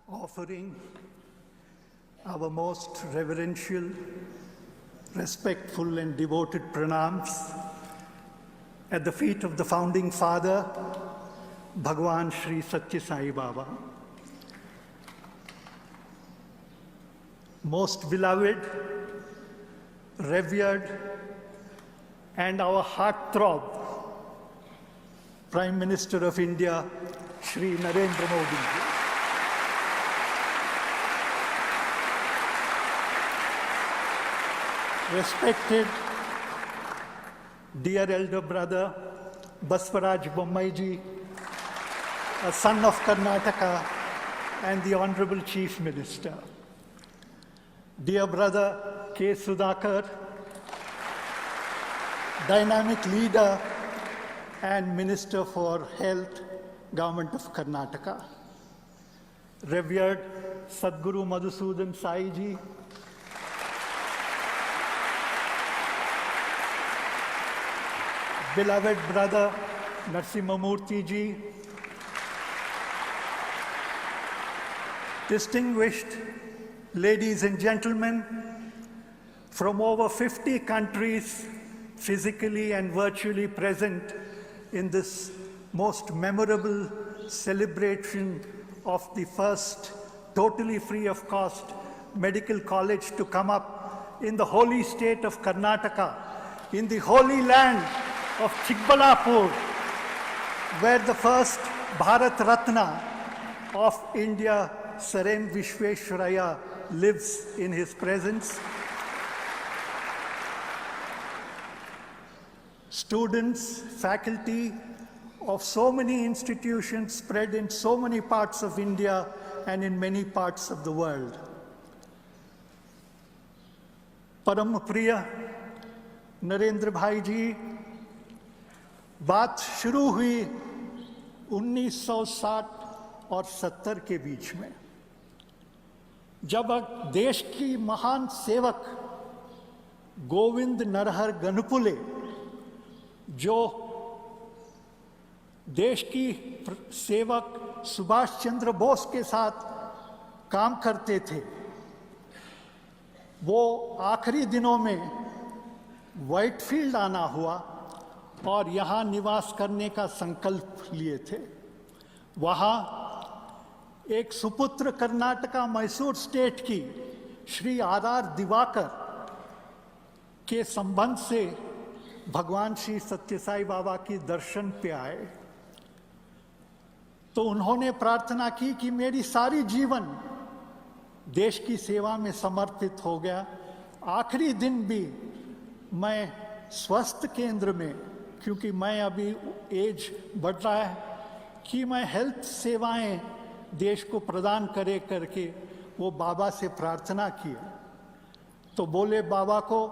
offering our most reverential, respectful and devoted pranams at the feet of the founding father, Bhagwan Sri Satya Sai Baba. Most beloved, revered, and our heartthrob, Prime Minister of India, Shri Narendra Modi. Respected dear elder brother, Baswaraj Bommai ji, a son of Karnataka and the Honorable Chief Minister. Dear brother K. Sudhakar, dynamic leader and Minister for Health, Government of Karnataka. Revered Sadhguru Madhusudan Sai ji, beloved brother Narasimha Murthy ji, distinguished ladies and gentlemen from over 50 countries physically and virtually present in this most memorable celebration of the first totally free of cost medical college to come up in the holy state of Karnataka, in the holy land of Chikbalapur, where the first Bharat Ratna of India, Sir M. Vishveshwaraya, lives in his presence. Students, faculty of so many institutions spread in so many parts of India and in many parts of the world. Param Priya Narendra Bhai ji, बात शुरू हुई 1960 और 70 के बीच में, जब देश की महान सेवक गोविंद नरहर गनपुले, जो देश की सेवक सुभाष चंद्र बोस के साथ काम करते थे, वो आखिरी दिनों में व्हाइटफील्ड आना हुआ और यहाँ निवास करने का संकल्प लिए थे। वहाँ एक सुपुत्र कर्नाटका मैसूर स्टेट की श्री आर दिवाकर के संबंध से भगवान श्री सत्य साई बाबा की दर्शन पे आए, तो उन्होंने प्रार्थना की कि मेरी सारी जीवन देश की सेवा में समर्पित हो गया। आखिरी दिन भी मैं स्वास्थ्य केंद्र में, क्योंकि मैं अभी एज बढ़ रहा है, कि मैं हेल्थ सेवाएं देश को प्रदान करे करके वो बाबा से प्रार्थना किया। तो बोले बाबा को,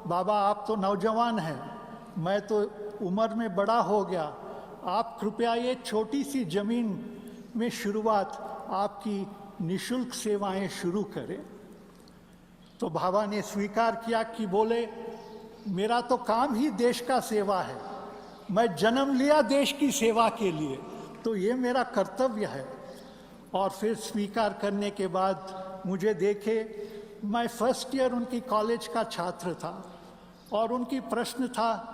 बाबा आप तो नौजवान हैं, मैं तो उम्र में बड़ा हो गया, आप कृपया ये छोटी सी जमीन में शुरुआत आपकी निशुल्क सेवाएं शुरू करें। तो बाबा ने स्वीकार किया कि बोले मेरा तो काम ही देश का सेवा है, मैं जन्म लिया देश की सेवा के लिए, तो ये मेरा कर्तव्य है। और फिर स्वीकार करने के बाद मुझे देखे, मैं फर्स्ट ईयर उनकी कॉलेज का छात्र था और उनकी प्रश्न था,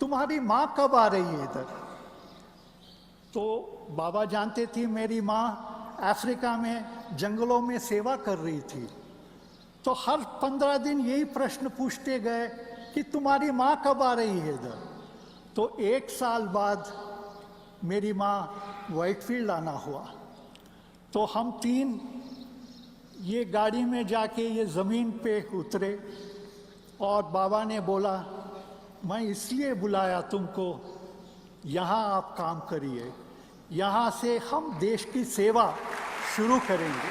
तुम्हारी माँ कब आ रही है इधर? तो बाबा जानते थी मेरी माँ अफ्रीका में जंगलों में सेवा कर रही थी, तो हर 15 दिन यही प्रश्न पूछते गए कि तुम्हारी माँ कब आ रही है इधर? तो 1 साल बाद मेरी माँ व्हाइटफील्ड आना हुआ, तो हम 3 ये गाड़ी में जाके ये ज़मीन पे उतरे और बाबा ने बोला मैं इसलिए बुलाया तुमको, यहाँ आप काम करिए, यहाँ से हम देश की सेवा शुरू करेंगे।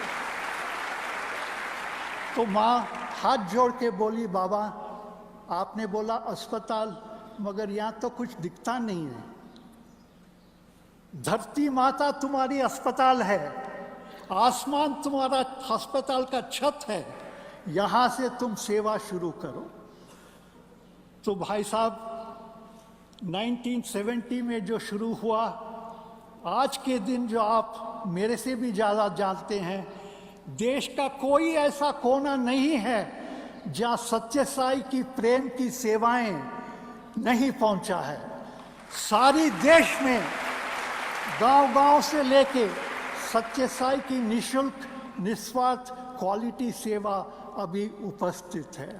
तो माँ हाथ जोड़ के बोली, बाबा आपने बोला अस्पताल, मगर यहाँ तो कुछ दिखता नहीं है। धरती माता तुम्हारी अस्पताल है, आसमान तुम्हारा अस्पताल का छत है, यहाँ से तुम सेवा शुरू करो। तो भाई साहब 1970 में जो शुरू हुआ, आज के दिन जो आप आप मेरे से भी ज़्यादा जानते हैं, देश का कोई ऐसा कोना नहीं है जहाँ सत्य साई की प्रेम की सेवाएं नहीं पहुंचा है। सारी देश में गांव-गांव से लेके सत्य साई की निःशुल्क निस्वार्थ क्वालिटी सेवा अभी उपस्थित है।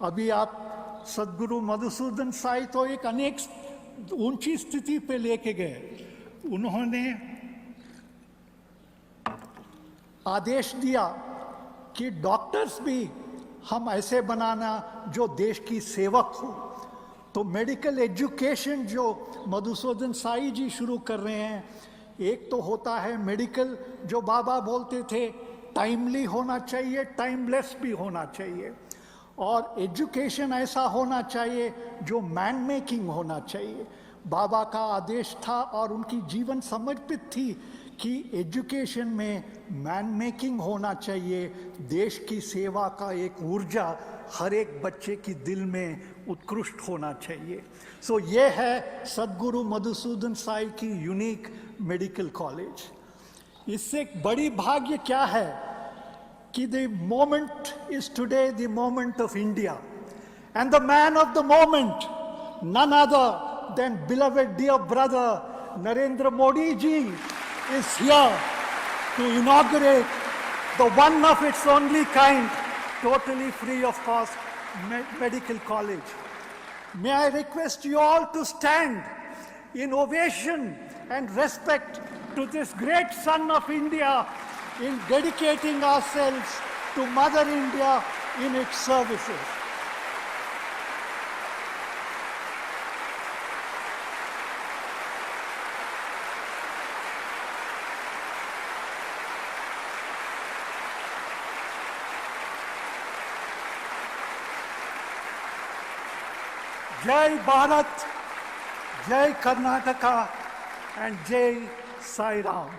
अभी आप सद्गुरु मधुसूदन साई तो एक अनेक ऊंची स्थिति पे लेके गए। उन्होंने आदेश दिया कि डॉक्टर्स भी हम ऐसे बनाना जो देश की सेवक हो। तो मेडिकल एजुकेशन जो मधुसूदन साई जी शुरू कर रहे हैं, एक तो होता है मेडिकल, जो बाबा बोलते थे टाइमली होना चाहिए, टाइमलेस भी होना चाहिए, और एजुकेशन ऐसा होना चाहिए जो मैन मेकिंग होना चाहिए। बाबा का आदेश था और उनकी जीवन समर्पित थी कि एजुकेशन में मैन मेकिंग होना चाहिए, देश की सेवा का एक ऊर्जा हर एक बच्चे की दिल में उत्कृष्ट होना चाहिए। सो ये है सद्गुरु मधुसूदन साई की यूनिक मेडिकल कॉलेज। इससे एक बड़ी भाग्य क्या है कि the moment is today the moment of India, and the man of the moment none other than beloved dear brother Narendra Modi ji is here to inaugurate the one of its only kind, totally free of cost medical college. May I request you all to stand in ovation and respect to this great son of India in dedicating ourselves to Mother India in its services. जय भारत, जय Karnataka, and जय साई राम।